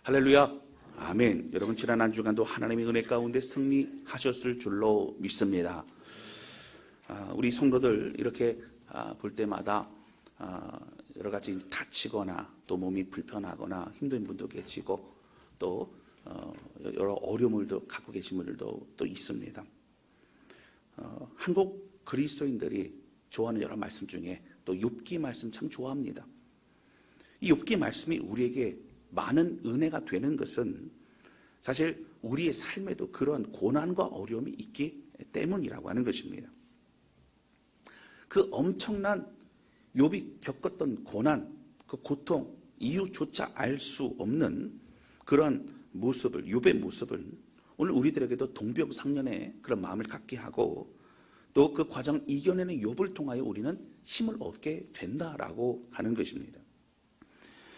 할렐루야. 아멘. 여러분 지난 한 주간도 하나님의 은혜 가운데 승리하셨을 줄로 믿습니다. 우리 성도들 이렇게 볼 때마다 여러 가지 다치거나 또 몸이 불편하거나 힘든 분도 계시고 또 여러 어려움을 갖고 계신 분들도 또 있습니다. 한국 그리스도인들이 좋아하는 여러 말씀 중에 또 욥기 말씀 참 좋아합니다. 이 욥기 말씀이 우리에게 많은 은혜가 되는 것은 사실 우리의 삶에도 그러한 고난과 어려움이 있기 때문이라고 하는 것입니다. 그 엄청난 욥이 겪었던 고난, 그 고통, 이유조차 알 수 없는 그런 모습을, 욥의 모습을 오늘 우리들에게도 동병상련의 그런 마음을 갖게 하고 또 그 과정을 이겨내는 욥을 통하여 우리는 힘을 얻게 된다라고 하는 것입니다.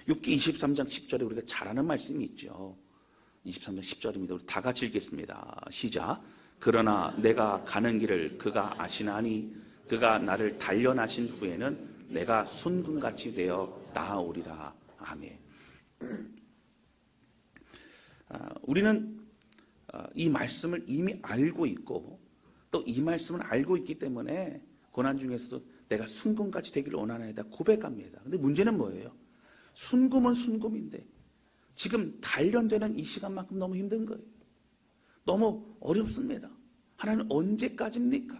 욥기 23장 10절에 우리가 잘 아는 말씀이 있죠. 23장 10절입니다. 우리 다 같이 읽겠습니다. 시작. 그러나 내가 가는 길을 그가 아시나니 그가 나를 단련하신 후에는 내가 순금같이 되어 나아오리라. 아멘. 우리는 이 말씀을 이미 알고 있고 또 이 말씀을 알고 있기 때문에 고난 중에서도 내가 순금같이 되기를 원하나이다 고백합니다. 근데 문제는 뭐예요? 순금은 순금인데 지금 단련되는 이 시간만큼 너무 힘든 거예요. 너무 어렵습니다. 하나님 언제까지입니까?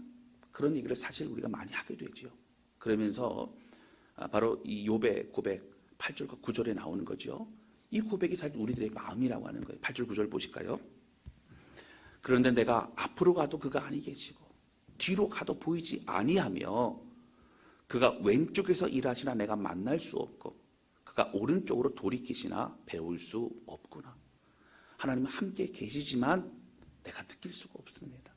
그런 얘기를 사실 우리가 많이 하게 되죠. 그러면서 바로 이 욥의 고백 8절과 9절에 나오는 거죠. 이 고백이 사실 우리들의 마음이라고 하는 거예요. 8절 9절 보실까요? 그런데 내가 앞으로 가도 그가 아니 계시고 뒤로 가도 보이지 아니하며 그가 왼쪽에서 일하시나 내가 만날 수 없고 그가 오른쪽으로 돌이키시나 배울 수 없구나. 하나님은 함께 계시지만 내가 느낄 수가 없습니다.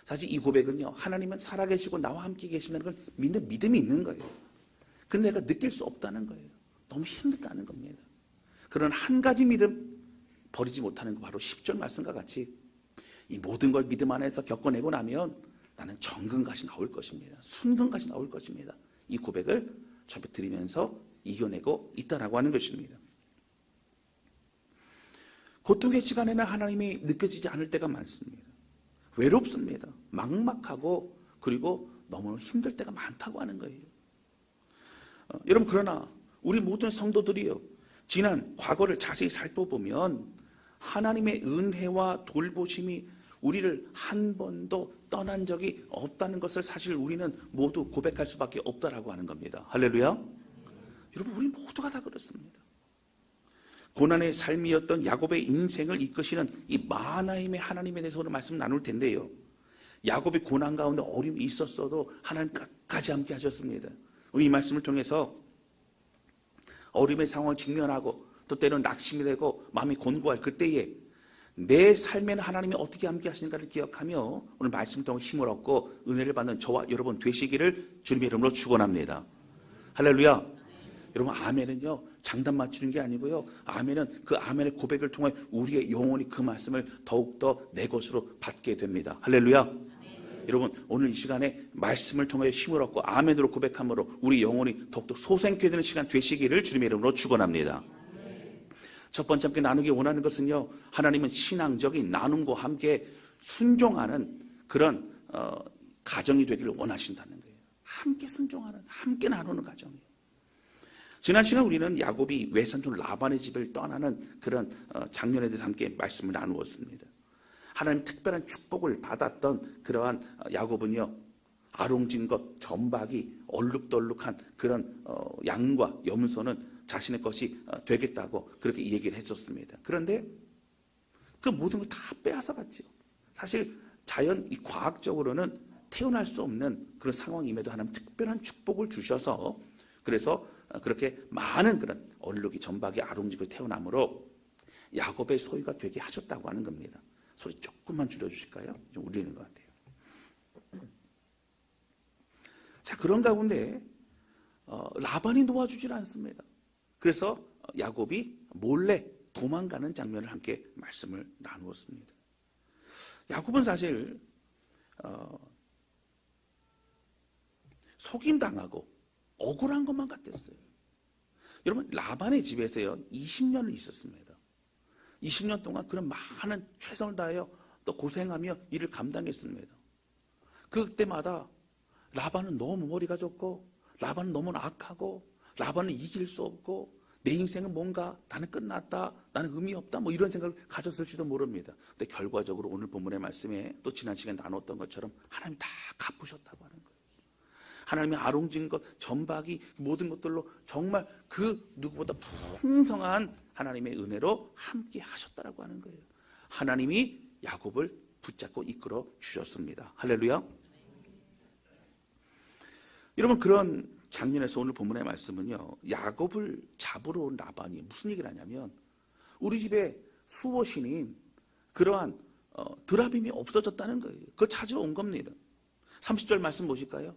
사실 이 고백은요, 하나님은 살아계시고 나와 함께 계신다는 걸 믿는 믿음이 있는 거예요. 그런데 내가 느낄 수 없다는 거예요. 너무 힘들다는 겁니다. 그런 한 가지 믿음 버리지 못하는 거 바로 10절 말씀과 같이 이 모든 걸 믿음 안에서 겪어내고 나면 나는 정금같이 나올 것입니다. 순금같이 나올 것입니다. 이 고백을 전해드리면서 이겨내고 있다라고 하는 것입니다. 고통의 시간에는 하나님이 느껴지지 않을 때가 많습니다. 외롭습니다. 막막하고 그리고 너무 힘들 때가 많다고 하는 거예요. 여러분 그러나 우리 모든 성도들이요 지난 과거를 자세히 살펴보면 하나님의 은혜와 돌보심이 우리를 한 번도 떠난 적이 없다는 것을 사실 우리는 모두 고백할 수밖에 없다라고 하는 겁니다. 할렐루야. 여러분 우리 모두가 다 그렇습니다. 고난의 삶이었던 야곱의 인생을 이끄시는 이 마하나임의 하나님에 대해서 오늘 말씀 나눌 텐데요. 야곱의 고난 가운데 어려움이 있었어도 하나님 끝까지 함께 하셨습니다. 우리 이 말씀을 통해서 어려움의 상황을 직면하고 또 때로는 낙심이 되고 마음이 곤고할 그때에 내 삶에는 하나님이 어떻게 함께 하시는가를 기억하며 오늘 말씀을 통해 힘을 얻고 은혜를 받는 저와 여러분 되시기를 주님의 이름으로 축원합니다. 할렐루야. 여러분 아멘은요 장단 맞추는 게 아니고요, 아멘은 그 아멘의 고백을 통해 우리의 영혼이 그 말씀을 더욱더 내 것으로 받게 됩니다. 할렐루야. 여러분 오늘 이 시간에 말씀을 통해 힘을 얻고 아멘으로 고백함으로 우리 영혼이 더욱더 소생케 되는 시간 되시기를 주님의 이름으로 축원합니다. 첫 번째 함께 나누기 원하는 것은요, 하나님은 신앙적인 나눔과 함께 순종하는 그런 가정이 되기를 원하신다는 거예요. 함께 순종하는, 함께 나누는 가정이에요. 지난 시간 우리는 야곱이 외삼촌 라반의 집을 떠나는 그런 장면에 대해서 함께 말씀을 나누었습니다. 하나님 특별한 축복을 받았던 그러한 야곱은요, 아롱진 것, 점박이, 얼룩덜룩한 그런 양과 염소는 자신의 것이 되겠다고 그렇게 얘기를 했었습니다. 그런데 그 모든 걸 다 빼앗아 갔죠. 사실 자연, 이 과학적으로는 태어날 수 없는 그런 상황임에도 하나님 특별한 축복을 주셔서 그래서 그렇게 많은 그런 얼룩이, 점박이, 아롱지가 태어나므로 야곱의 소유가 되게 하셨다고 하는 겁니다. 소리 조금만 줄여주실까요? 좀 울리는 것 같아요. 자, 그런 가운데 라반이 도와주질 않습니다. 그래서 야곱이 몰래 도망가는 장면을 함께 말씀을 나누었습니다. 야곱은 사실 속임당하고 억울한 것만 같았어요. 여러분 라반의 집에서요 20년을 있었습니다. 20년 동안 그런 많은 최선을 다하여 또 고생하며 일을 감당했습니다. 그때마다 라반은 너무 머리가 좋고, 라반은 너무 악하고, 라반은 이길 수 없고, 내 인생은 뭔가 나는 끝났다, 나는 의미 없다, 뭐 이런 생각을 가졌을지도 모릅니다. 근데 결과적으로 오늘 본문의 말씀에 또 지난 시간에 나눴던 것처럼 하나님 다 갚으셨다고 하는 거예요. 하나님이 아롱진 것, 전박이 모든 것들로 정말 그 누구보다 풍성한 하나님의 은혜로 함께 하셨다라고 하는 거예요. 하나님이 야곱을 붙잡고 이끌어 주셨습니다. 할렐루야. 여러분, 그런 장면에서 오늘 본문의 말씀은요, 야곱을 잡으러 온 라반이 무슨 얘기를 하냐면, 우리 집에 수호신인 그러한 드라빔이 없어졌다는 거예요. 그거 찾아온 겁니다. 30절 말씀 보실까요?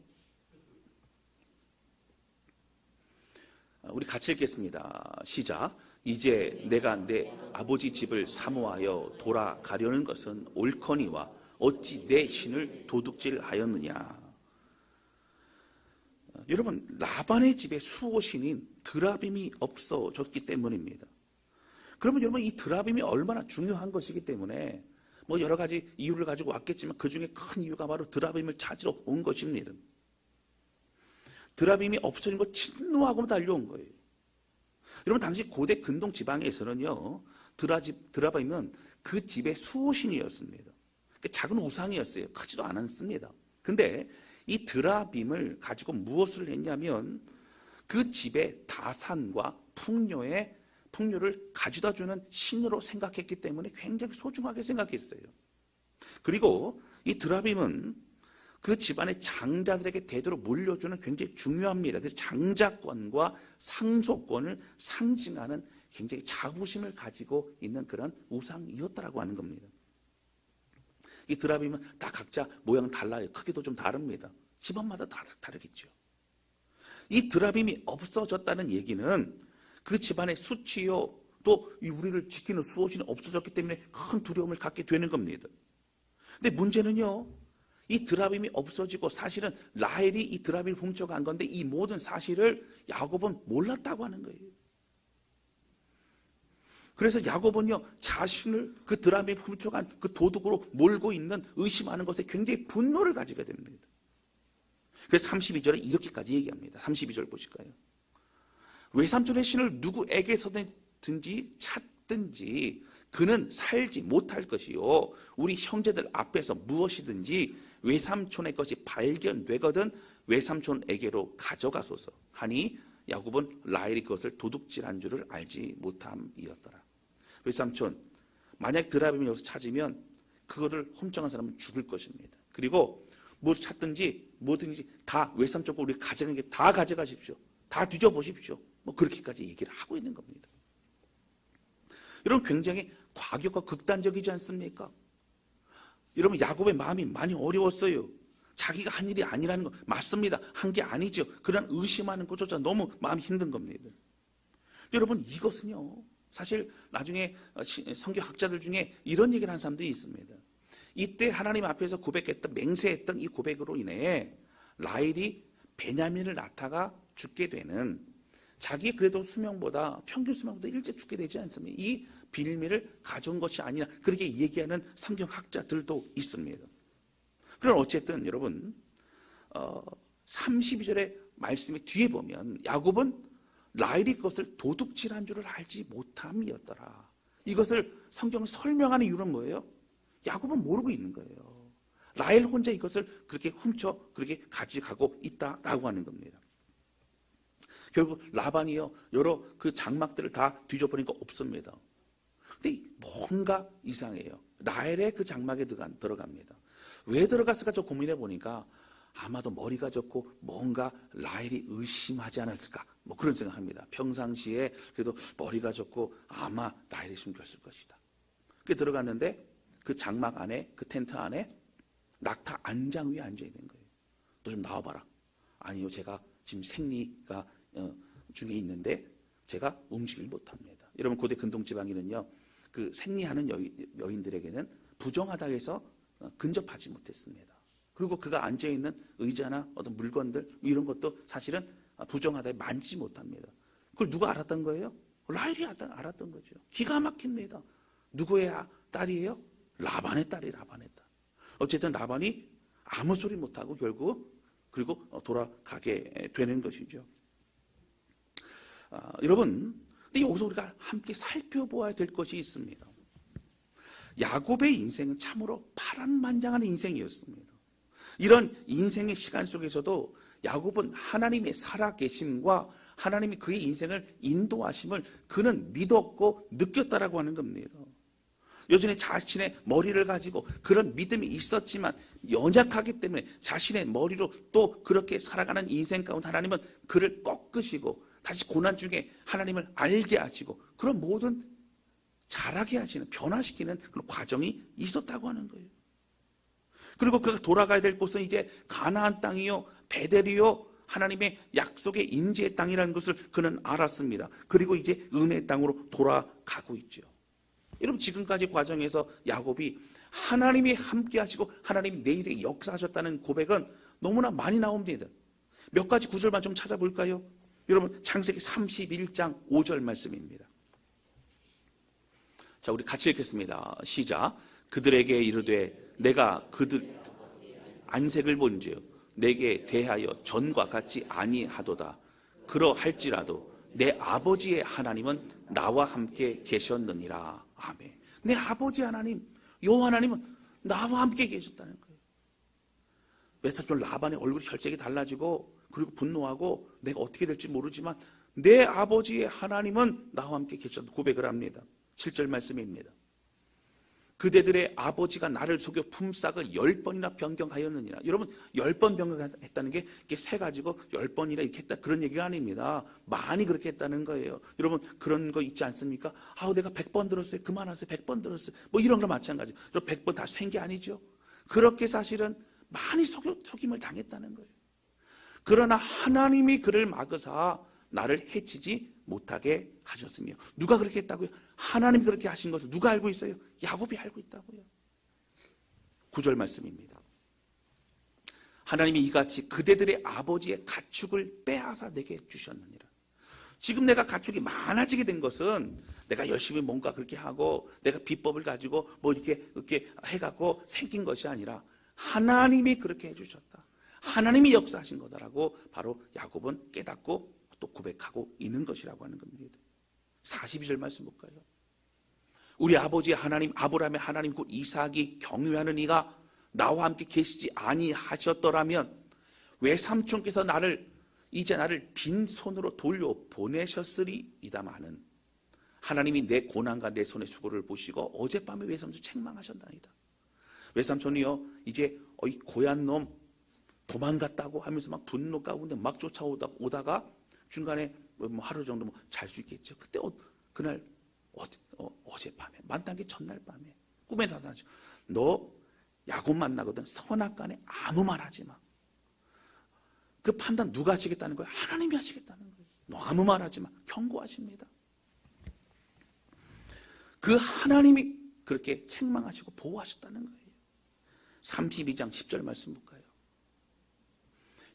우리 같이 읽겠습니다. 시작. 이제 내가 내 아버지 집을 사모하여 돌아가려는 것은 옳거니와 어찌 내 신을 도둑질하였느냐. 여러분, 라반의 집에 수호신인 드라빔이 없어졌기 때문입니다. 그러면 여러분, 이 드라빔이 얼마나 중요한 것이기 때문에 뭐 여러 가지 이유를 가지고 왔겠지만 그 중에 큰 이유가 바로 드라빔을 찾으러 온 것입니다. 드라빔이 없어진 걸 진노하고 달려온 거예요. 여러분, 당시 고대 근동 지방에서는요, 드라빔은 그 집의 수호신이었습니다. 작은 우상이었어요. 크지도 않았습니다. 근데 이 드라빔을 가지고 무엇을 했냐면 그 집의 다산과 풍요를 가져다 주는 신으로 생각했기 때문에 굉장히 소중하게 생각했어요. 그리고 이 드라빔은 그 집안의 장자들에게 대대로 물려주는 굉장히 중요합니다. 그래서 장자권과 상속권을 상징하는 굉장히 자부심을 가지고 있는 그런 우상이었다라고 하는 겁니다. 이 드라빔은 다 각자 모양 달라요. 크기도 좀 다릅니다. 집안마다 다르겠죠. 이 드라빔이 없어졌다는 얘기는 그 집안의 수치요, 또 우리를 지키는 수호신이 없어졌기 때문에 큰 두려움을 갖게 되는 겁니다. 근데 문제는요, 이 드라빔이 없어지고 사실은 라헬이 이 드라빔을 훔쳐간 건데 이 모든 사실을 야곱은 몰랐다고 하는 거예요. 그래서 야곱은요, 자신을 그 드라빔이 훔쳐간 그 도둑으로 몰고 있는 의심하는 것에 굉장히 분노를 가지게 됩니다. 그래서 32절에 이렇게까지 얘기합니다. 32절 보실까요? 외삼촌의 신을 누구에게서든지 찾든지 그는 살지 못할 것이요, 우리 형제들 앞에서 무엇이든지 외삼촌의 것이 발견되거든 외삼촌에게로 가져가소서 하니 야곱은 라헬이 그것을 도둑질한 줄을 알지 못함이었더라. 외삼촌, 만약 드라빔이 여기서 찾으면 그거를 훔쳐간 사람은 죽을 것입니다. 그리고 뭐 찾든지 뭐든지 다 외삼촌 거 우리 가져가는 게 다 가져가십시오. 다 뒤져보십시오. 뭐 그렇게까지 얘기를 하고 있는 겁니다. 여러분, 굉장히 과격과 극단적이지 않습니까? 여러분, 야곱의 마음이 많이 어려웠어요. 자기가 한 일이 아니라는 거 맞습니다. 한 게 아니죠. 그런 의심하는 것조차 너무 마음이 힘든 겁니다. 여러분, 이것은요, 사실 나중에 성경학자들 중에 이런 얘기를 하는 사람들이 있습니다. 이때 하나님 앞에서 고백했던, 맹세했던 이 고백으로 인해 라헬이 베냐민을 낳다가 죽게 되는, 자기 그래도 수명보다, 평균 수명보다 일찍 죽게 되지 않습니까? 이 비밀을 가져온 것이 아니라 그렇게 얘기하는 성경학자들도 있습니다. 그럼 어쨌든 여러분, 32절의 말씀이 뒤에 보면 야곱은 라헬이 그것을 도둑질한 줄을 알지 못함이었더라. 이것을 성경은 설명하는 이유는 뭐예요? 야곱은 모르고 있는 거예요. 라헬 혼자 이것을 그렇게 훔쳐 그렇게 가져가고 있다라고 하는 겁니다. 결국 라반이요, 여러 그 장막들을 다 뒤져보니까 없습니다. 근데 뭔가 이상해요. 라헬의 그 장막에 들어갑니다. 왜 들어갔을까 저 고민해 보니까 아마도 머리가 좋고 뭔가 라헬이 의심하지 않았을까, 뭐 그런 생각합니다. 평상시에 그래도 머리가 좋고 아마 라헬이 숨겼을 것이다. 그 들어갔는데 그 장막 안에, 그 텐트 안에 낙타 안장 위에 앉아 있는 거예요. 너 좀 나와봐라. 아니요, 제가 지금 생리가 중에 있는데 제가 움직이질 못합니다. 여러분, 고대 근동 지방에는요, 그 생리하는 여인들에게는 부정하다 해서 근접하지 못했습니다. 그리고 그가 앉아있는 의자나 어떤 물건들 이런 것도 사실은 부정하다에 만지지 못합니다. 그걸 누가 알았던 거예요? 라헬이 알았던 거죠. 기가 막힙니다. 누구의 딸이에요? 라반의 딸이 라반의 딸. 어쨌든 라반이 아무 소리 못하고 결국 그리고 돌아가게 되는 것이죠. 여러분, 근데 여기서 우리가 함께 살펴보아야 될 것이 있습니다. 야곱의 인생은 참으로 파란만장한 인생이었습니다. 이런 인생의 시간 속에서도 야곱은 하나님의 살아계심과 하나님이 그의 인생을 인도하심을 그는 믿었고 느꼈다라고 하는 겁니다. 여전히 자신의 머리를 가지고 그런 믿음이 있었지만 연약하기 때문에 자신의 머리로 또 그렇게 살아가는 인생 가운데 하나님은 그를 꺾으시고 다시 고난 중에 하나님을 알게 하시고 그런 모든 자라게 하시는, 변화시키는 그런 과정이 있었다고 하는 거예요. 그리고 그가 돌아가야 될 곳은 이제 가나안 땅이요, 베델이요, 하나님의 약속의 임재의 땅이라는 것을 그는 알았습니다. 그리고 이제 은혜의 땅으로 돌아가고 있죠. 여러분, 지금까지 과정에서 야곱이 하나님이 함께 하시고 하나님이 내 인생에 역사하셨다는 고백은 너무나 많이 나옵니다. 몇 가지 구절만 좀 찾아볼까요? 여러분, 창세기 31장 5절 말씀입니다. 자, 우리 같이 읽겠습니다. 시작. 그들에게 이르되 내가 그들 안색을 본즉 내게 대하여 전과 같지 아니하도다. 그러할지라도 내 아버지의 하나님은 나와 함께 계셨느니라. 아멘. 내 아버지 하나님, 여호와 하나님은 나와 함께 계셨다는 거예요. 외사촌 라반의 얼굴이 혈색이 달라지고 그리고 분노하고 내가 어떻게 될지 모르지만 내 아버지의 하나님은 나와 함께 계셨다 고백을 합니다. 7절 말씀입니다. 그대들의 아버지가 나를 속여 품삯을 10번이나 변경하였느니라. 여러분, 10번 변경했다는 게 이렇게 세 가지고 10번이나 이렇게 했다 그런 얘기가 아닙니다. 많이 그렇게 했다는 거예요. 여러분, 그런 거 있지 않습니까? 내가 100번 들었어요. 그만하세요. 100번 들었어요. 뭐 이런 거 마찬가지. 100번 다 쐰 게 아니죠. 그렇게 사실은 많이 속임을 당했다는 거예요. 그러나 하나님이 그를 막으사 나를 해치지 못하게 하셨으며. 누가 그렇게 했다고요? 하나님이 그렇게 하신 것을 누가 알고 있어요? 야곱이 알고 있다고요. 9절 말씀입니다. 하나님이 이같이 그대들의 아버지의 가축을 빼앗아 내게 주셨느니라. 지금 내가 가축이 많아지게 된 것은 내가 열심히 뭔가 그렇게 하고 내가 비법을 가지고 뭐 이렇게 해갖고 생긴 것이 아니라 하나님이 그렇게 해주셨다. 하나님이 역사하신 거다라고 바로 야곱은 깨닫고 또 고백하고 있는 것이라고 하는 겁니다. 42절 말씀 볼까요? 우리 아버지 하나님 아브라함의 하나님 곧 이삭이 경유하는 이가 나와 함께 계시지 아니하셨더라면 외삼촌께서 이제 나를 빈손으로 돌려 보내셨으리이다마는 하나님이 내 고난과 내 손의 수고를 보시고 어젯밤에 외삼촌 책망하셨나이다. 외삼촌이요 이제 이 고얀 놈 도망갔다고 하면서 막 분노 가운데 막 쫓아오다가 중간에 하루 정도 잘 수 있겠죠. 그때 그날 어젯밤에 만나기 전날 밤에 꿈에 나타나죠. 너 야곱 만나거든 선악간에 아무 말 하지 마. 그 판단 누가 하시겠다는 거예요? 하나님이 하시겠다는 거예요. 너 아무 말 하지 마. 경고하십니다. 그 하나님이 그렇게 책망하시고 보호하셨다는 거예요. 32장 10절 말씀 볼까요?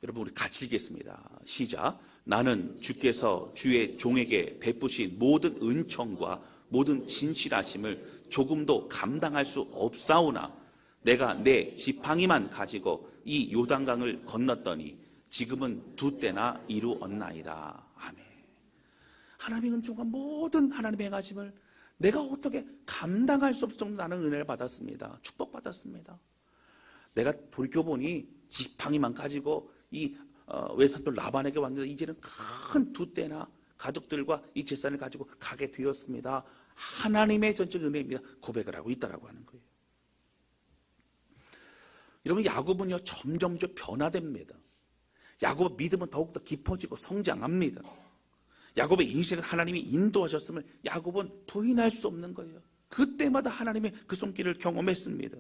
여러분, 우리 같이 읽겠습니다. 시작. 나는 주께서 주의 종에게 베푸신 모든 은총과 모든 진실하심을 조금도 감당할 수 없사오나 내가 내 지팡이만 가지고 이 요단강을 건넜더니 지금은 두 때나 이루었나이다. 아멘. 하나님의 은총과 모든 하나님의 행하심을 내가 어떻게 감당할 수 없을 정도로 나는 은혜를 받았습니다. 축복받았습니다. 내가 돌이켜보니 지팡이만 가지고 이 외사촌 라반에게 왔는데 이제는 큰 두 때나 가족들과 이 재산을 가지고 가게 되었습니다. 하나님의 전적 은혜입니다. 고백을 하고 있다라고 하는 거예요. 여러분, 야곱은요 점점 변화됩니다. 야곱의 믿음은 더욱더 깊어지고 성장합니다. 야곱의 인생을 하나님이 인도하셨음을 야곱은 부인할 수 없는 거예요. 그때마다 하나님의 그 손길을 경험했습니다.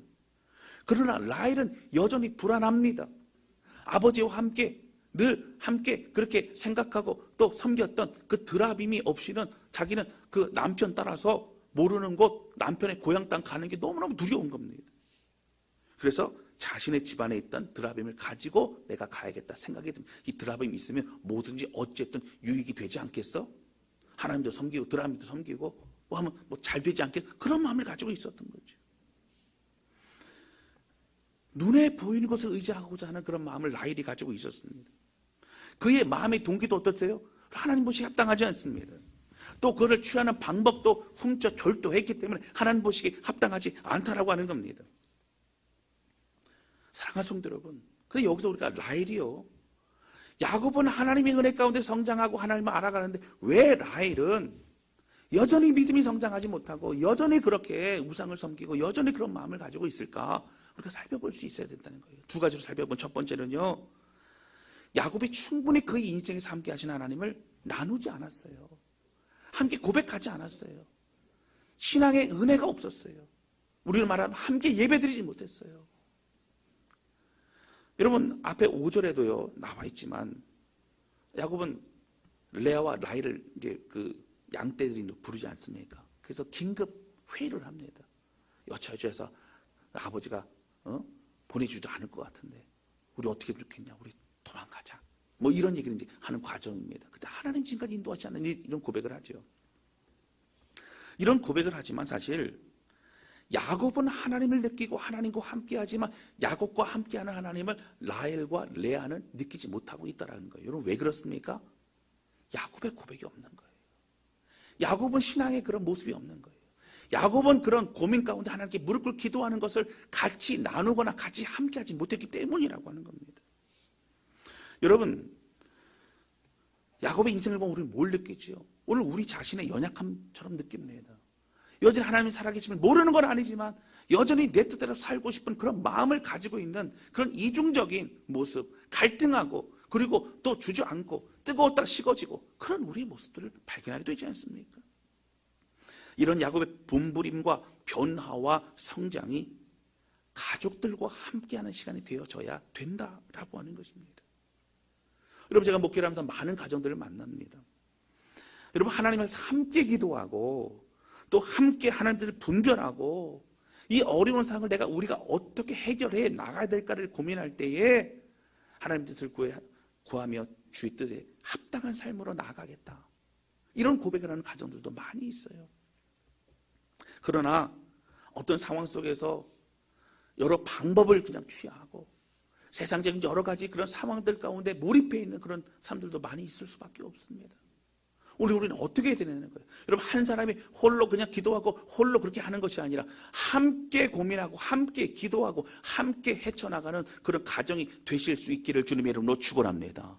그러나 라헬은 여전히 불안합니다. 아버지와 함께 늘 함께 그렇게 생각하고 또 섬겼던 그 드라빔이 없이는 자기는 그 남편 따라서 모르는 곳 남편의 고향 땅 가는 게 너무너무 두려운 겁니다. 그래서 자신의 집안에 있던 드라빔을 가지고 내가 가야겠다 생각이 듭니다. 이 드라빔이 있으면 뭐든지 어쨌든 유익이 되지 않겠어? 하나님도 섬기고 드라빔도 섬기고 뭐 하면 뭐 잘 되지 않겠, 그런 마음을 가지고 있었던 거죠. 눈에 보이는 것을 의지하고자 하는 그런 마음을 라헬이 가지고 있었습니다. 그의 마음의 동기도 어떠세요? 하나님 보시기에 합당하지 않습니다. 또 그를 취하는 방법도 훔쳐 졸도했기 때문에 하나님 보시기에 합당하지 않다라고 하는 겁니다. 사랑하는 성도 여러분, 근데 여기서 우리가 라헬이요, 야곱은 하나님의 은혜 가운데 성장하고 하나님을 알아가는데 왜 라헬은 여전히 믿음이 성장하지 못하고 여전히 그렇게 우상을 섬기고 여전히 그런 마음을 가지고 있을까? 우리가 살펴볼 수 있어야 된다는 거예요. 두 가지로 살펴본 첫 번째는요, 야곱이 충분히 그의 인생에서 함께 하신 하나님을 나누지 않았어요. 함께 고백하지 않았어요. 신앙의 은혜가 없었어요. 우리는 말하면 함께 예배드리지 못했어요. 여러분, 앞에 5절에도요 나와 있지만 야곱은 레아와 라헬을 이제 그 양떼들이 부르지 않습니까? 그래서 긴급 회의를 합니다. 여차저차해서 아버지가 보내주지도 않을 것 같은데 우리 어떻게 좋겠냐, 우리 도망가자, 뭐 이런 얘기를 이제 하는 과정입니다. 그때 하나님 지금까지 인도하지 않는 이런 고백을 하죠. 이런 고백을 하지만 사실 야곱은 하나님을 느끼고 하나님과 함께하지만 야곱과 함께하는 하나님을 라헬과 레아는 느끼지 못하고 있다는 거예요. 여러분, 왜 그렇습니까? 야곱의 고백이 없는 거예요. 야곱은 신앙의 그런 모습이 없는 거예요. 야곱은 그런 고민 가운데 하나님께 무릎 꿇고 기도하는 것을 같이 나누거나 같이 함께하지 못했기 때문이라고 하는 겁니다. 여러분, 야곱의 인생을 보면 우리는 뭘 느끼지요? 오늘 우리 자신의 연약함처럼 느낍니다. 여전히 하나님이 살아계심을 모르는 건 아니지만 여전히 내 뜻대로 살고 싶은 그런 마음을 가지고 있는 그런 이중적인 모습, 갈등하고 그리고 또 주저앉고 뜨거웠다가 식어지고 그런 우리의 모습들을 발견하게 되지 않습니까? 이런 야곱의 분부림과 변화와 성장이 가족들과 함께하는 시간이 되어져야 된다라고 하는 것입니다. 여러분, 제가 목회를 하면서 많은 가정들을 만납니다. 여러분, 하나님께서 함께 기도하고 또 함께 하나님을 분별하고 이 어려운 상황을 우리가 어떻게 해결해 나가야 될까를 고민할 때에 하나님 뜻을 구하며 주의 뜻에 합당한 삶으로 나아가겠다, 이런 고백을 하는 가정들도 많이 있어요. 그러나 어떤 상황 속에서 여러 방법을 그냥 취하고 세상적인 여러 가지 그런 상황들 가운데 몰입해 있는 그런 사람들도 많이 있을 수밖에 없습니다. 우리는 어떻게 해야 되는 거예요? 여러분, 한 사람이 홀로 그냥 기도하고 홀로 그렇게 하는 것이 아니라 함께 고민하고 함께 기도하고 함께 헤쳐나가는 그런 가정이 되실 수 있기를 주님의 이름으로 축원합니다.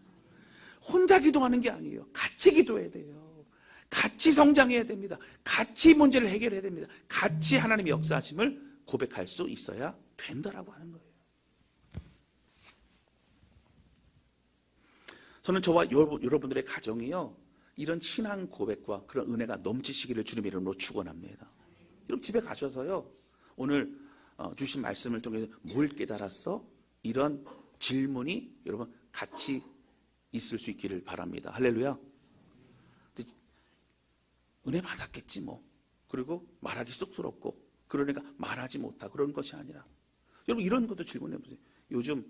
혼자 기도하는 게 아니에요. 같이 기도해야 돼요. 같이 성장해야 됩니다. 같이 문제를 해결해야 됩니다. 같이 하나님의 역사하심을 고백할 수 있어야 된다라고 하는 거예요. 저는 저와 여러분들의 가정이요, 이런 신앙 고백과 그런 은혜가 넘치시기를 주님의 이름으로 축원합니다. 여러분, 집에 가셔서요, 오늘 주신 말씀을 통해서 뭘 깨달았어? 이런 질문이 여러분 같이 있을 수 있기를 바랍니다. 할렐루야. 은혜 받았겠지 뭐. 그리고 말하기 쑥스럽고 그러니까 말하지 못하고 그런 것이 아니라, 여러분, 이런 것도 질문해 보세요. 요즘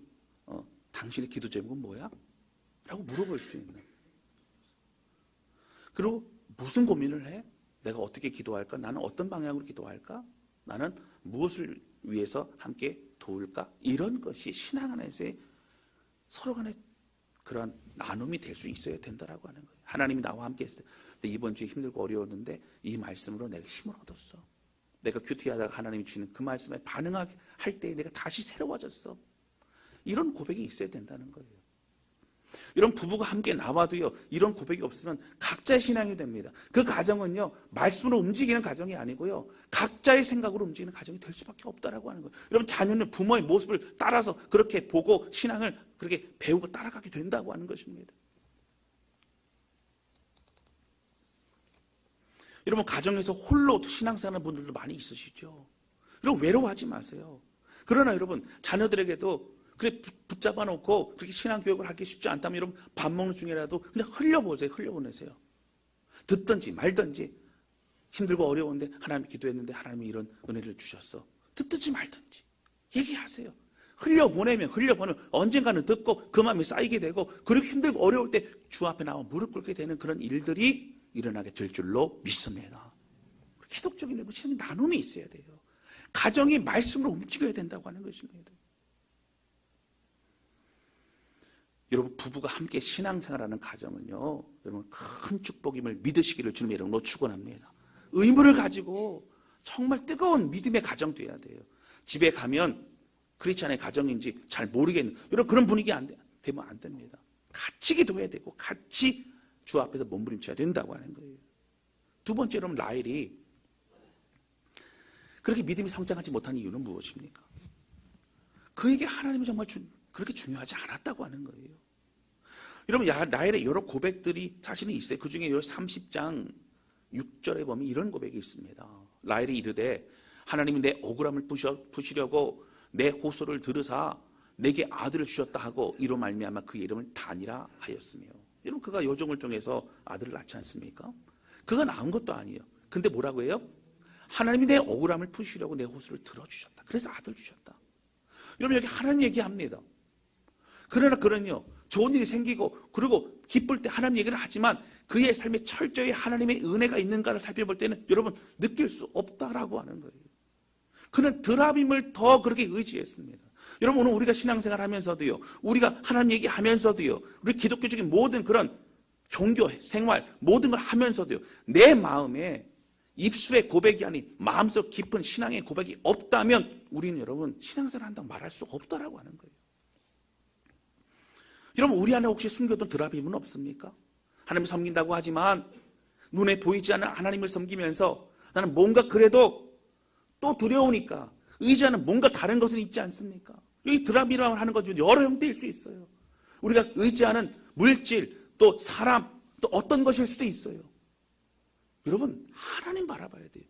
당신의 기도 제목은 뭐야? 라고 물어볼 수 있는. 그리고 무슨 고민을 해? 내가 어떻게 기도할까? 나는 어떤 방향으로 기도할까? 나는 무엇을 위해서 함께 도울까? 이런 것이 신앙 안에서의 서로 간의 그런 나눔이 될 수 있어야 된다라고 하는 거예요. 하나님이 나와 함께 했을 때 이번 주에 힘들고 어려웠는데 이 말씀으로 내가 힘을 얻었어. 내가 큐티하다가 하나님이 주시는 그 말씀에 반응할 때 내가 다시 새로워졌어. 이런 고백이 있어야 된다는 거예요. 이런 부부가 함께 나와도요, 이런 고백이 없으면 각자의 신앙이 됩니다. 그 가정은요, 말씀으로 움직이는 가정이 아니고요, 각자의 생각으로 움직이는 가정이 될 수밖에 없다라고 하는 거예요. 여러분, 자녀는 부모의 모습을 따라서 그렇게 보고 신앙을 그렇게 배우고 따라가게 된다고 하는 것입니다. 여러분, 가정에서 홀로 신앙생활하는 분들도 많이 있으시죠. 여러분, 외로워하지 마세요. 그러나 여러분, 자녀들에게도 그래 붙잡아 놓고 그렇게 신앙교육을 하기 쉽지 않다면 여러분, 밥 먹는 중이라도 그냥 흘려보세요. 흘려보내세요. 듣든지 말든지, 힘들고 어려운데 하나님이 기도했는데 하나님이 이런 은혜를 주셨어. 듣든지 말든지 얘기하세요. 흘려보내면 언젠가는 듣고 그 마음이 쌓이게 되고, 그리고 힘들고 어려울 때 주 앞에 나와 무릎 꿇게 되는 그런 일들이 일어나게 될 줄로 믿습니다. 기독적인 신앙의 나눔이 있어야 돼요. 가정이 말씀으로 움직여야 된다고 하는 것입니다. 여러분, 부부가 함께 신앙생활하는 가정은요, 여러분 큰 축복임을 믿으시기를 주님의 이름으로 축원합니다. 의무를 가지고 정말 뜨거운 믿음의 가정 되어야 돼요. 집에 가면 크리스찬의 가정인지 잘 모르겠는 여러분 그런 분위기 되면 안 됩니다. 같이 기도해야 되고 같이 주 앞에서 몸부림쳐야 된다고 하는 거예요. 두 번째로 라헬이 그렇게 믿음이 성장하지 못한 이유는 무엇입니까? 그에게 하나님이 정말 그렇게 중요하지 않았다고 하는 거예요. 여러분, 라헬의 여러 고백들이 사실은 있어요. 그 중에 30장 6절에 보면 이런 고백이 있습니다. 라헬이 이르되 하나님이 내 억울함을 푸시려고 내 호소를 들으사 내게 아들을 주셨다 하고 이로 말미암아 그의 이름을 단이라 하였으며. 여러분, 그가 여종을 통해서 아들을 낳지 않습니까? 그가 낳은 것도 아니에요. 근데 뭐라고 해요? 하나님이 내 억울함을 푸시려고 내 호소를 들어주셨다. 그래서 아들 주셨다. 여러분, 여기 하나님 얘기합니다. 그러나 그는요, 좋은 일이 생기고 그리고 기쁠 때 하나님 얘기를 하지만 그의 삶에 철저히 하나님의 은혜가 있는가를 살펴볼 때는 여러분 느낄 수 없다라고 하는 거예요. 그는 드라빔을 더 그렇게 의지했습니다. 여러분, 오늘 우리가 신앙생활 하면서도요, 우리가 하나님 얘기하면서도요, 우리 기독교적인 모든 그런 종교 생활 모든 걸 하면서도요, 내 마음에 입술의 고백이 아닌 마음속 깊은 신앙의 고백이 없다면 우리는 여러분 신앙생활 한다고 말할 수 없다라고 하는 거예요. 여러분, 우리 안에 혹시 숨겨둔 드라빔은 없습니까? 하나님을 섬긴다고 하지만 눈에 보이지 않는 하나님을 섬기면서 나는 뭔가 그래도 또 두려우니까 의지하는 뭔가 다른 것은 있지 않습니까? 여기 드라빔이라고 하는 것은 여러 형태일 수 있어요. 우리가 의지하는 물질, 또 사람, 또 어떤 것일 수도 있어요. 여러분, 하나님 바라봐야 돼요.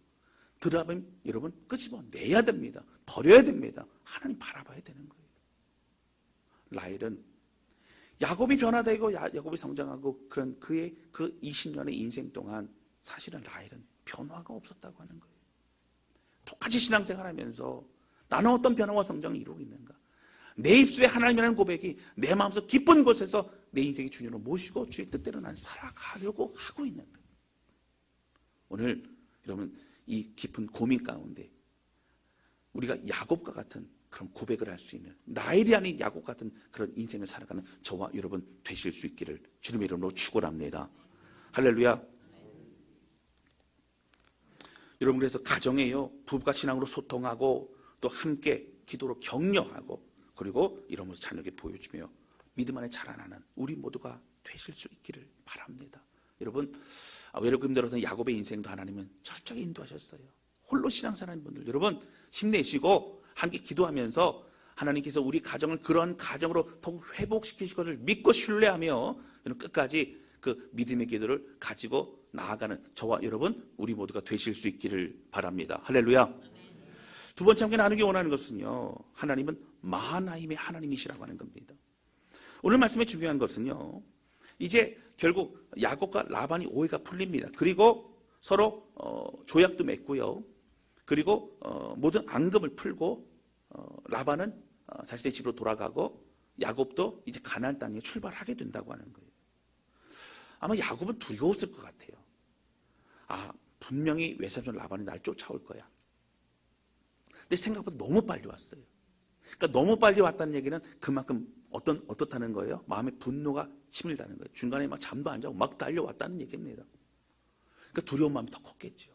드라빔 여러분 끄집어내야 됩니다. 버려야 됩니다. 하나님 바라봐야 되는 거예요. 라헬은 야곱이 변화되고 야곱이 성장하고 그런 그의 그 20년의 인생 동안 사실은 라헬은 변화가 없었다고 하는 거예요. 똑같이 신앙생활하면서 나는 어떤 변화와 성장을 이루고 있는가? 내 입술에 하나님이라는 고백이 내 마음속 깊은 곳에서 내 인생의 주님으로 모시고 주의 뜻대로 난 살아가려고 하고 있는가? 오늘 여러분 이 깊은 고민 가운데 우리가 야곱과 같은 그런 고백을 할 수 있는, 라헬이 아닌 야곱 같은 그런 인생을 살아가는 저와 여러분 되실 수 있기를 주님의 이름으로 축원합니다. 할렐루야. 여러분, 그래서 가정에요, 부부가 신앙으로 소통하고 또 함께 기도로 격려하고 그리고 이러면서 자녀에게 보여주며 믿음 안에 자라나는 우리 모두가 되실 수 있기를 바랍니다. 여러분, 외롭고 힘들었던 야곱의 인생도 하나님은 철저히 인도하셨어요. 홀로 신앙생활하는 분들 여러분 힘내시고 함께 기도하면서 하나님께서 우리 가정을 그런 가정으로 더욱 회복시키실 것을 믿고 신뢰하며 끝까지 그 믿음의 기도를 가지고 나아가는 저와 여러분 우리 모두가 되실 수 있기를 바랍니다. 할렐루야. 두 번째 함께 나누기 원하는 것은요, 하나님은 마하나임의 하나님이시라고 하는 겁니다. 오늘 말씀의 중요한 것은요, 이제 결국 야곱과 라반이 오해가 풀립니다. 그리고 서로 조약도 맺고요. 그리고 모든 앙금을 풀고 라반은 자신의 집으로 돌아가고 야곱도 이제 가나안 땅에 출발하게 된다고 하는 거예요. 아마 야곱은 두려웠을 것 같아요. 분명히 외삼촌 라반이 날 쫓아올 거야. 근데 생각보다 너무 빨리 왔어요. 그러니까 너무 빨리 왔다는 얘기는 그만큼 어떻다는 거예요? 마음에 분노가 치밀다는 거예요. 중간에 막 잠도 안 자고 막 달려왔다는 얘기입니다. 그러니까 두려운 마음이 더 컸겠죠.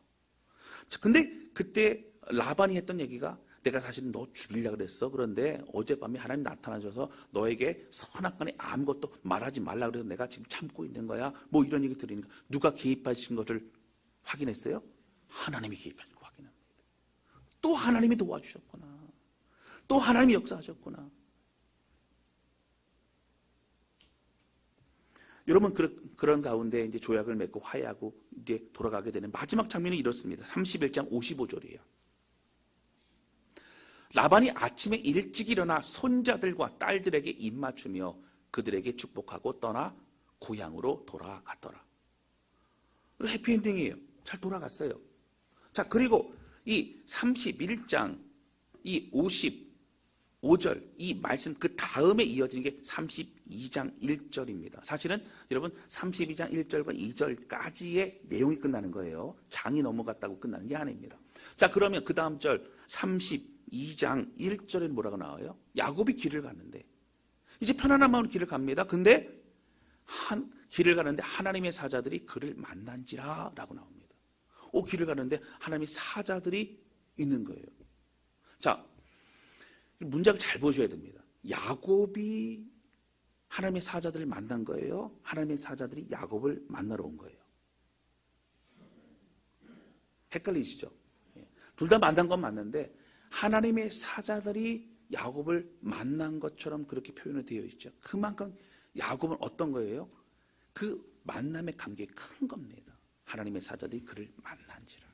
근데 그때 라반이 했던 얘기가 내가 사실 너 죽이려고 그랬어. 그런데 어젯밤에 하나님 나타나셔서 너에게 선악간에 아무것도 말하지 말라 그래서 내가 지금 참고 있는 거야. 뭐 이런 얘기 들으니까 누가 개입하신 것을 확인했어요? 하나님이 개입하신 거 확인합니다. 또 하나님이 도와주셨구나. 또 하나님이 역사하셨구나. 여러분, 그런 가운데 이제 조약을 맺고 화해하고 이제 돌아가게 되는 마지막 장면이 이렇습니다. 31장 55절이에요. 라반이 아침에 일찍 일어나 손자들과 딸들에게 입맞추며 그들에게 축복하고 떠나 고향으로 돌아갔더라. 해피엔딩이에요. 잘 돌아갔어요. 자, 그리고 이 31장 이 5절 이 말씀 그 다음에 이어지는 게 32장 1절입니다. 사실은 여러분 32장 1절과 2절까지의 내용이 끝나는 거예요. 장이 넘어갔다고 끝나는 게 아닙니다. 자, 그러면 그 다음 절 32장 1절에 뭐라고 나와요? 야곱이 길을 갔는데 이제 편안한 마음으로 길을 갑니다. 근데 길을 가는데 하나님의 사자들이 그를 만난지라 라고 나옵니다. 길을 가는데 하나님의 사자들이 있는 거예요. 자, 문장을 잘 보셔야 됩니다. 야곱이 하나님의 사자들을 만난 거예요? 하나님의 사자들이 야곱을 만나러 온 거예요? 헷갈리시죠? 둘 다 만난 건 맞는데 하나님의 사자들이 야곱을 만난 것처럼 그렇게 표현이 되어 있죠. 그만큼 야곱은 어떤 거예요? 그 만남의 감격이 큰 겁니다. 하나님의 사자들이 그를 만난지라.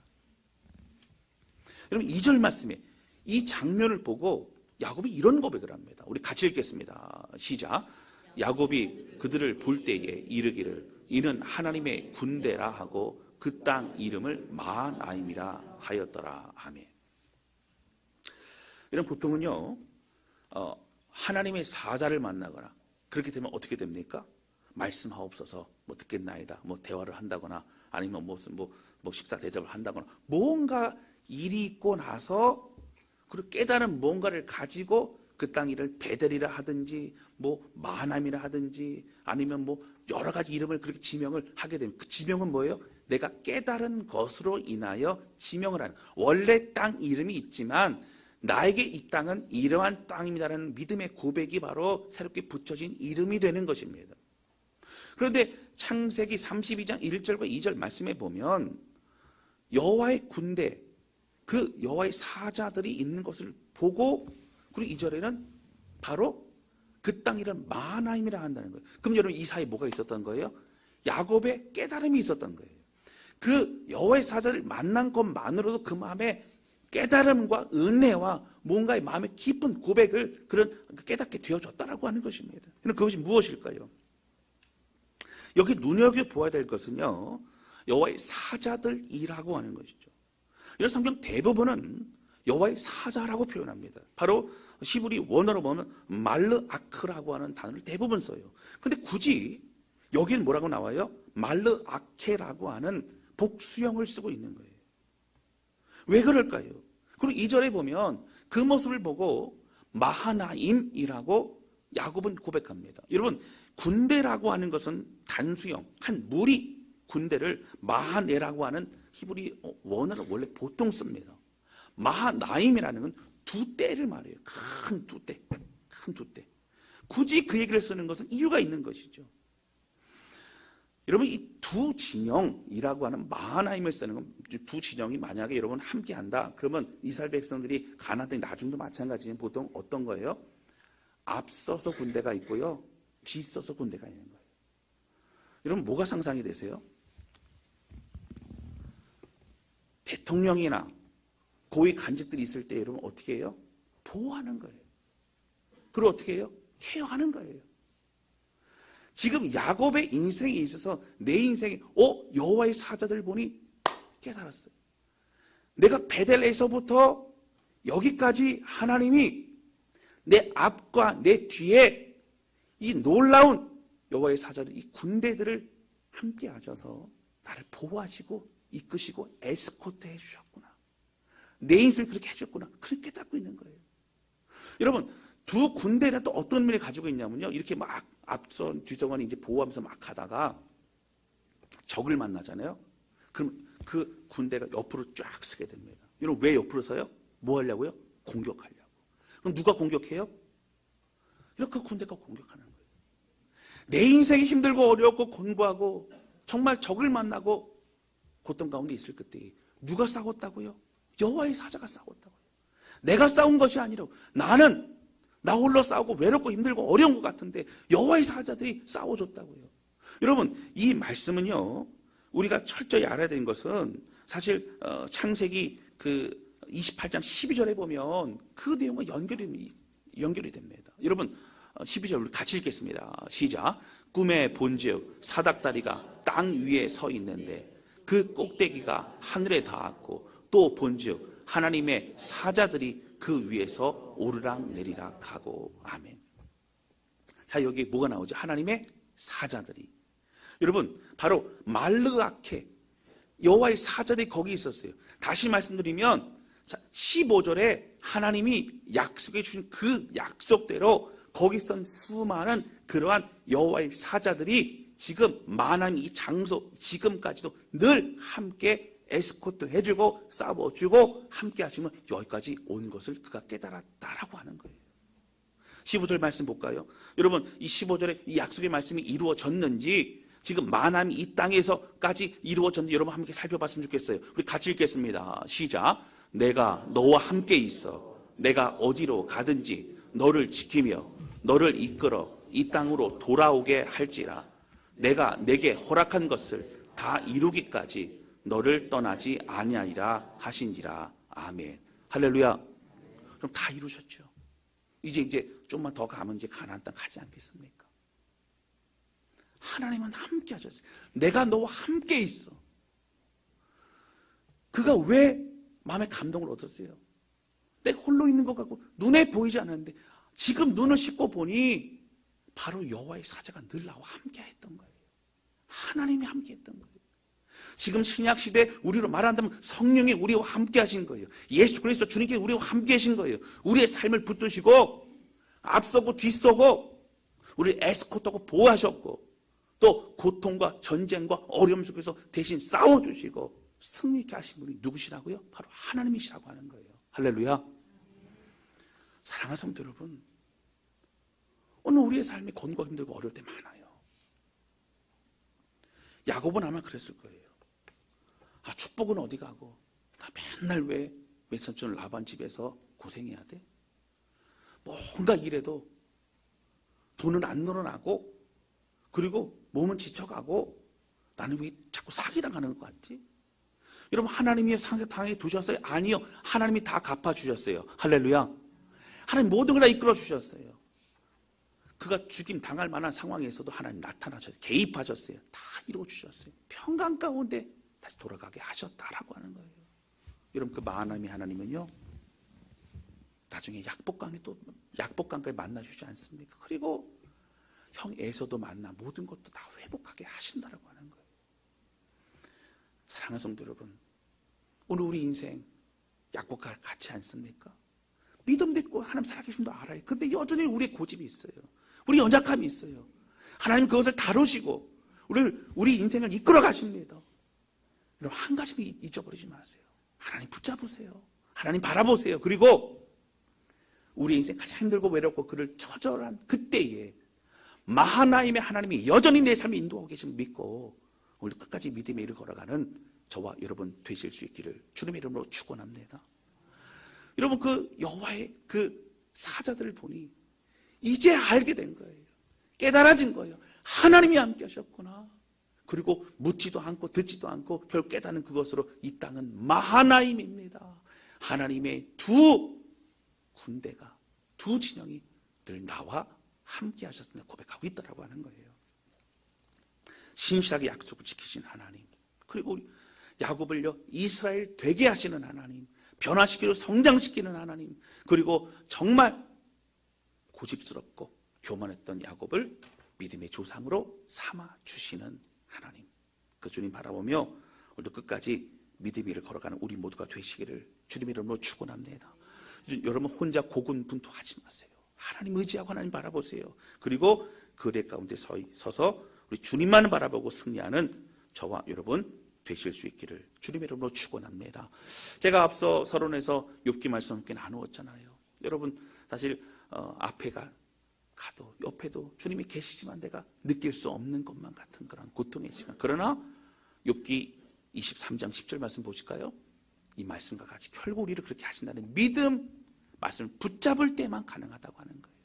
여러분 2절 말씀에 이 장면을 보고 야곱이 이런 고백을 합니다. 우리 같이 읽겠습니다. 시작. 야곱이 그들을 볼 때에 이르기를 이는 하나님의 군대라 하고 그 땅 이름을 마하나임이라 하였더라. 아멘. 이런 보통은요 하나님의 사자를 만나거나 그렇게 되면 어떻게 됩니까? 말씀하옵소서 뭐 듣겠나이다 뭐 대화를 한다거나 아니면 무슨 뭐 식사 대접을 한다거나 뭔가 일이 있고 나서 그리고 깨달은 뭔가를 가지고 그 땅 이름을 베델이라 하든지 뭐 마하나임이라 하든지 아니면 뭐 여러 가지 이름을 그렇게 지명을 하게 됩니다. 그 지명은 뭐예요? 내가 깨달은 것으로 인하여 지명을 하는, 원래 땅 이름이 있지만 나에게 이 땅은 이러한 땅입니다라는 믿음의 고백이 바로 새롭게 붙여진 이름이 되는 것입니다. 그런데 창세기 32장 1절과 2절 말씀에 보면 여호와의 군대, 그 여호와의 사자들이 있는 것을 보고 그리고 2절에는 바로 그 땅 이름 마하나임이라 한다는 거예요. 그럼 여러분 이 사이에 뭐가 있었던 거예요? 야곱의 깨달음이 있었던 거예요. 그 여호와의 사자를 만난 것만으로도 그 마음에 깨달음과 은혜와 뭔가의 마음의 깊은 고백을 깨닫게 되어줬다라고 하는 것입니다. 그럼 그것이 무엇일까요? 여기 눈여겨보아야 될 것은요 여호와의 사자들이라고 하는 것이죠. 이런 성경 대부분은 여호와의 사자라고 표현합니다. 바로 히브리 원어로 보면 말르아크라고 하는 단어를 대부분 써요. 근데 굳이 여기는 뭐라고 나와요? 말르아케라고 하는 복수형을 쓰고 있는 거예요. 왜 그럴까요? 그리고 2절에 보면 그 모습을 보고 마하나임이라고 야곱은 고백합니다. 여러분 군대라고 하는 것은 단수형, 한 무리 군대를 마하네라고 하는 히브리 원어를 원래 보통 씁니다. 마하나임이라는 건 두 떼를 말해요. 큰 두 떼. 큰 두 떼. 굳이 그 얘기를 쓰는 것은 이유가 있는 것이죠. 여러분 이 두 진영이라고 하는 마하나임을 쓰는 건 두 진영이 만약에 여러분 함께 한다 그러면 이스라엘 백성들이 가나안 땅 나중도 마찬가지지만 보통 어떤 거예요? 앞서서 군대가 있고요 뒤서서 군대가 있는 거예요. 여러분 뭐가 상상이 되세요? 대통령이나 고위 간직들이 있을 때 여러분 어떻게 해요? 보호하는 거예요. 그리고 어떻게 해요? 케어하는 거예요. 지금 야곱의 인생에 있어서 내 인생에 여호와의 사자들 보니 깨달았어요. 내가 베델에서부터 여기까지 하나님이 내 앞과 내 뒤에 이 놀라운 여호와의 사자들, 이 군대들을 함께 하셔서 나를 보호하시고 이끄시고 에스코트 해주셨구나. 내 인생을 그렇게 해줬구나. 그렇게 깨닫고 있는 거예요. 여러분 두 군대는 또 어떤 면을 가지고 있냐면요. 이렇게 막 앞선 뒤선을 이제 보호하면서 막 가다가 적을 만나잖아요. 그럼 그 군대가 옆으로 쫙 서게 됩니다. 여러분 왜 옆으로 서요? 뭐 하려고요? 공격하려고. 그럼 누가 공격해요? 이렇게 군대가 공격하는 거예요. 내 인생이 힘들고 어렵고 공부하고 정말 적을 만나고 고통 가운데 있을 그때 누가 싸웠다고요? 여호와의 사자가 싸웠다고요. 내가 싸운 것이 아니라 나는 나 홀로 싸우고 외롭고 힘들고 어려운 것 같은데 여호와의 사자들이 싸워줬다고요. 여러분 이 말씀은요 우리가 철저히 알아야 되는 것은 사실 창세기 그 28장 12절에 보면 그 내용과 연결이 됩니다. 여러분 12절 우리 같이 읽겠습니다. 시작. 꿈에 본즉 사닥다리가 땅 위에 서 있는데 그 꼭대기가 하늘에 닿았고 또 본즉 하나님의 사자들이 그 위에서 오르락 내리락 하고. 아멘. 자, 여기 뭐가 나오죠? 하나님의 사자들이. 여러분, 바로 말르아케, 여호와의 사자들이 거기 있었어요. 다시 말씀드리면 15절에 하나님이 약속해 주신 그 약속대로 거기 있던 수많은 그러한 여호와의 사자들이 지금 만한 이 장소 지금까지도 늘 함께 에스코트 해주고 싸워주고 함께 하시면 여기까지 온 것을 그가 깨달았다라고 하는 거예요. 15절 말씀 볼까요? 여러분, 이 15절에 이 약속의 말씀이 이루어졌는지, 지금 만함이 이 땅에서까지 이루어졌는지 여러분 함께 살펴봤으면 좋겠어요. 우리 같이 읽겠습니다. 시작. 내가 너와 함께 있어. 내가 어디로 가든지 너를 지키며 너를 이끌어 이 땅으로 돌아오게 할지라. 내가 내게 허락한 것을 다 이루기까지 너를 떠나지 아니하리라 하시니라. 아멘. 할렐루야. 그럼 다 이루셨죠. 이제 좀만 더 가면 이제 가나안 땅 가지 않겠습니까? 하나님은 함께 하셨어요. 내가 너와 함께 있어. 그가 왜 마음에 감동을 얻었어요? 내가 홀로 있는 것 같고 눈에 보이지 않았는데 지금 눈을 씻고 보니 바로 여호와의 사자가 늘 나와 함께 했던 거예요. 하나님이 함께 했던 거예요. 지금 신약시대 우리로 말한다면 성령이 우리와 함께 하신 거예요. 예수 그리스도 주님께서 우리와 함께 하신 거예요. 우리의 삶을 붙드시고 앞서고 뒤서고 우리를 에스코트하고 보호하셨고 또 고통과 전쟁과 어려움 속에서 대신 싸워주시고 승리케 하신 분이 누구시라고요? 바로 하나님이시라고 하는 거예요. 할렐루야. 사랑하는 성도 여러분, 오늘 우리의 삶이 권고 힘들고 어려울 때 많아요. 야곱은 아마 그랬을 거예요. 축복은 어디 가고 나 맨날 왜 외삼촌 라반 집에서 고생해야 돼? 뭔가 일해도 돈은 안 늘어나고 그리고 몸은 지쳐가고 나는 왜 자꾸 사기당하는 것 같지? 여러분, 하나님이 상대당해 두셨어요? 아니요. 하나님이 다 갚아주셨어요. 할렐루야. 하나님 모든 걸 다 이끌어 주셨어요. 그가 죽임 당할 만한 상황에서도 하나님 나타나셨어요. 개입하셨어요. 다 이루어 주셨어요. 평강 가운데 다시 돌아가게 하셨다라고 하는 거예요. 여러분, 그 만함의 하나님은요, 나중에 약복강까지 만나주지 않습니까? 그리고 형 에서도 만나 모든 것도 다 회복하게 하신다라고 하는 거예요. 사랑하는 성도 여러분, 오늘 우리 인생 약복과 같지 않습니까? 믿음도 있고 하나님 살아계심도 알아요. 근데 여전히 우리의 고집이 있어요. 우리 연약함이 있어요. 하나님 그것을 다루시고 우리 인생을 이끌어 가십니다. 여러분, 한 가지 잊어버리지 마세요. 하나님 붙잡으세요. 하나님 바라보세요. 그리고 우리 인생 가장 힘들고 외롭고 그를 처절한 그때에 마하나임의 하나님이 여전히 내 삶을 인도하고 계신 믿고 오늘 끝까지 믿음의 일을 걸어가는 저와 여러분 되실 수 있기를 주님의 이름으로 축원합니다. 여러분, 그 여호와의 그 사자들을 보니 이제 알게 된 거예요. 깨달아진 거예요. 하나님이 함께 하셨구나. 그리고 묻지도 않고 듣지도 않고 결국 깨닫는 그것으로 이 땅은 마하나임입니다. 하나님의 두 군대가, 두 진영이 늘 나와 함께 하셨습니다. 고백하고 있더라고 하는 거예요. 신실하게 약속을 지키신 하나님, 그리고 야곱을요 이스라엘 되게 하시는 하나님, 변화시키고 성장시키는 하나님, 그리고 정말 고집스럽고 교만했던 야곱을 믿음의 조상으로 삼아주시는 하나님, 그 주님 바라보며 오늘도 끝까지 믿음의 일을 걸어가는 우리 모두가 되시기를 주님의 이름으로 축원합니다. 여러분, 혼자 고군분투하지 마세요. 하나님 의지하고 하나님 바라보세요. 그리고 그 霊가운데 서서 우리 주님만 바라보고 승리하는 저와 여러분 되실 수 있기를 주님의 이름으로 축원합니다. 제가 앞서 서론에서 욥기 말씀 함께 나누었잖아요. 여러분, 사실 앞에 가도 옆에도 주님이 계시지만 내가 느낄 수 없는 것만 같은 그런 고통의 시간. 그러나 욥기 23장 10절 말씀 보실까요? 이 말씀과 같이 결국 우리를 그렇게 하신다는 믿음 말씀을 붙잡을 때만 가능하다고 하는 거예요.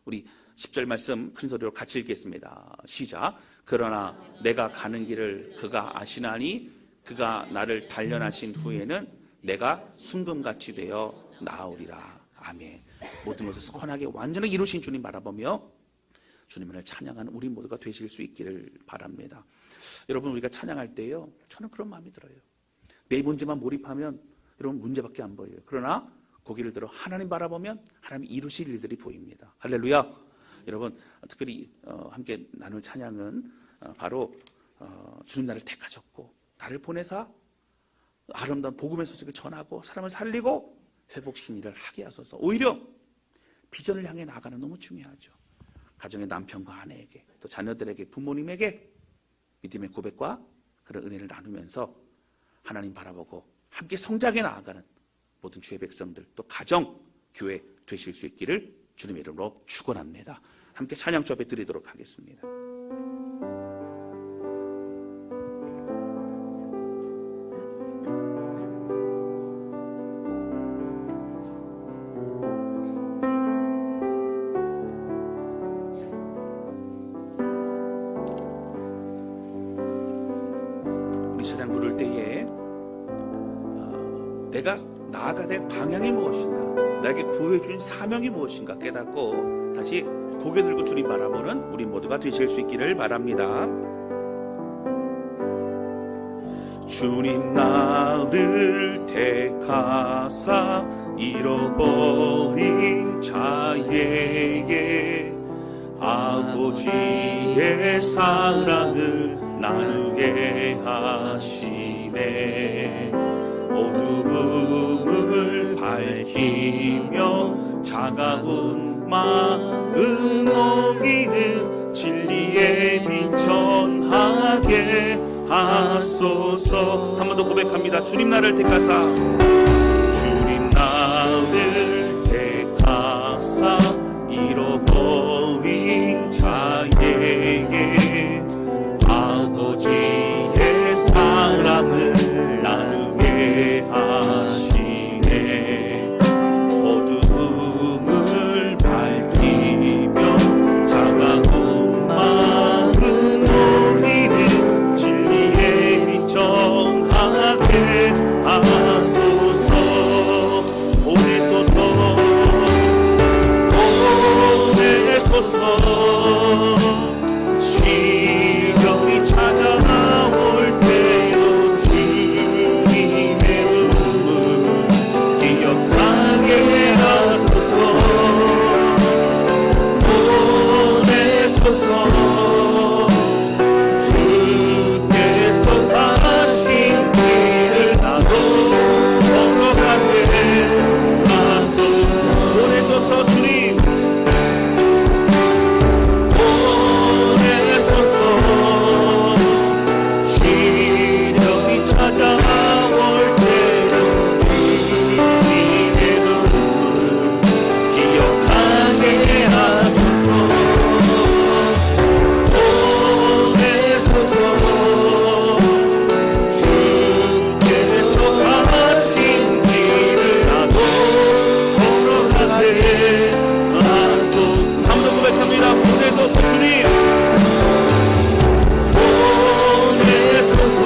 우리 10절 말씀 큰 소리로 같이 읽겠습니다. 시작. 그러나 내가 가는 길을 그가 아시나니 그가 나를 단련하신 후에는 내가 순금같이 되어 나으리라. 아멘. 모든 것을 선하게 완전히 이루신 주님 바라보며 주님을 찬양하는 우리 모두가 되실 수 있기를 바랍니다. 여러분, 우리가 찬양할 때요, 저는 그런 마음이 들어요. 내 문제만 몰입하면 여러분 문제밖에 안 보여요. 그러나 고개를 들어 하나님 바라보면 하나님 이루실 일들이 보입니다. 할렐루야. 여러분, 특별히 함께 나눌 찬양은 바로 주님 나를 택하셨고 나를 보내사 아름다운 복음의 소식을 전하고 사람을 살리고 회복시킨 일을 하게 하소서. 오히려 비전을 향해 나아가는 너무 중요하죠. 가정의 남편과 아내에게, 또 자녀들에게, 부모님에게 믿음의 고백과 그런 은혜를 나누면서 하나님 바라보고 함께 성장해 나아가는 모든 주의 백성들, 또 가정, 교회 되실 수 있기를 주님의 이름으로 축원합니다. 함께 찬양 주 앞에 드리도록 하겠습니다. 우리 찬양 부를 때에 내가 나아가야 될 방향이 무엇인가, 나에게 부여해준 사명이 무엇인가 깨닫고 다시 고개 들고 주님 바라보는 우리 모두가 되실 수 있기를 바랍니다. 주님 나를 택하사 잃어버린 자에게 아버지의 사랑을 나누게 하시네. 어두움을 밝히며 차가운 마음 옮기는 진리의 빛 전하게 하소서. 한 번 더 고백합니다. 주님 나를 택하사, 주님 나를 택하사 잃어버린 자에게 아버지의 사랑을 나누게 하시네. 어두움을 밝히며 차가운 마음 옮기는 진리의 빛 전하게 하소서. 보내소서, 보내소서. 시련이 찾아올 때도 주님의 이름을 기억하게 하소서. 보내소서. 주께서 하신 길을 나도 걸어가게 하소서. 보내소서 주님, 보내소서. 시련이 찾아올 때도 주님의 눈을 기억하게 하소서. 보내소서. 주께서 가신 길을 나도 걸어가게 하소서. 한 번 더 고백합니다. 보내소서 주님, 보내소서.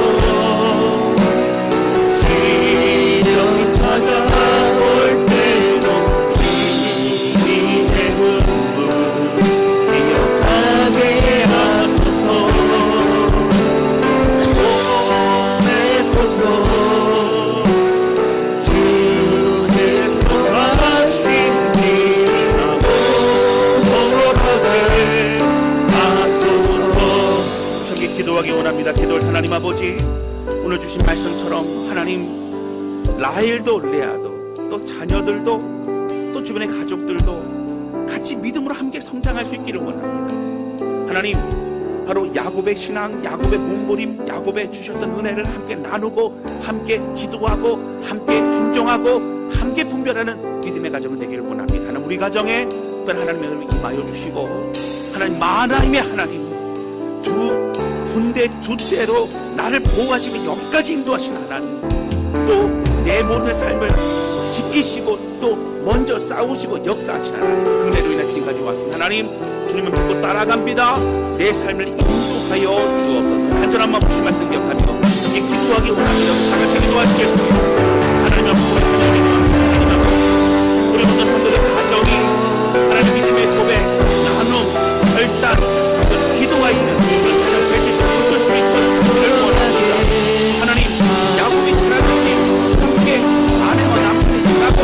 시련이 찾아올 때도 주님의 눈물 기억하게 하소서. 보내소서. 주께서 가신 길을 나도 걸어가게 하소서. 함께 기도하기 원합니다. 기도할 하나님 아버지, 오늘 주신 말씀처럼 하나님 라헬도 레아도 또 자녀들도 또 주변의 가족들도 같이 믿음으로 함께 성장할 수 있기를 원합니다. 하나님, 바로 야곱의 신앙, 야곱의 몸부림, 야곱의 주셨던 은혜를 함께 나누고 함께 기도하고 함께 순종하고 함께 분별하는 믿음의 가정을 되기를 원합니다. 하나님, 우리 가정에 특별한 하나님의 은혜를 임하여 주시고 하나님, 만하임의 하나님, 두 군데 두 때로 나를 보호하시고 여기까지 인도하신 하나님, 또 내 모든 삶을 지키시고 또 먼저 싸우시고 역사하신 하나님, 은혜로 인해 지금까지 왔습니다. 하나님, 주님을 믿고 따라갑니다. 내 삶을 인도하여 주옵소서. 간절한 마음 주신 말씀 기억하며 이제 기도하기 원합니다. 다 같이 기도하시겠습니다. 하나님 앞에 하나님 앞에 우리 모든 성도들 가정이 하나님 믿음의 고백, 나눔, 결단, 기도가 있는 그런 가정을 될 수 있도록 인도심이 있도록 주시기를 원합니다. 하나님, 야곱이 잘하듯이 함께 아내와 남편이 잘하고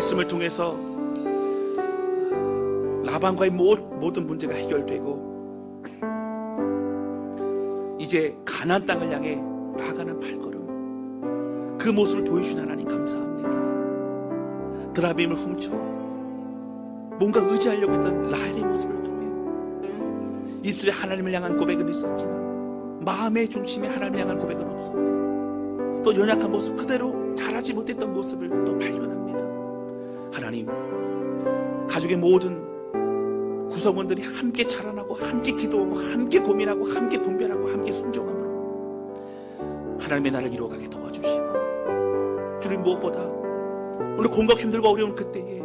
말씀을 통해서 라반과의 모든 문제가 해결되고 이제 가나안 땅을 향해 나아가는 발걸음, 그 모습을 보여주신 하나님 감사합니다. 드라빔을 훔쳐 뭔가 의지하려고 했던 라헬의 모습을 통해 입술에 하나님을 향한 고백은 있었지만 마음의 중심에 하나님을 향한 고백은 없었고, 또 연약한 모습 그대로 잘하지 못했던 모습을 또 발견합니다. 하나님, 가족의 모든 구성원들이 함께 자라나고 함께 기도하고 함께 고민하고 함께 분별하고 함께 순종함으로 하나님의 나라를 이루어가게 도와주시고, 주님 무엇보다 오늘 공급 힘들고 어려운 그때에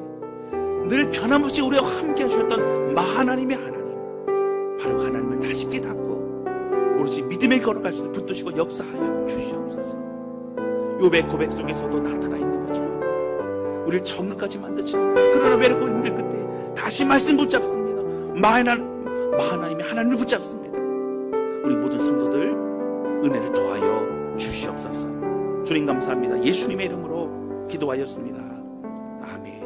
늘 변함없이 우리와 함께 해주셨던 하나님의 하나님, 바로 하나님을 다시 깨닫고 오로지 믿음의 걸어갈 수 있는 붙드시고 역사하여 주시옵소서. 욥의 고백 속에서도 나타나 있는 것처럼 우리를 정끝까지 만드시는, 그러나 외롭고 힘들 그때 다시 말씀 붙잡습니다. 하나님의 하나님을 붙잡습니다. 우리 모든 성도들 은혜를 더하여 주시옵소서. 주님 감사합니다. 예수님의 이름으로 기도하였습니다. 아멘.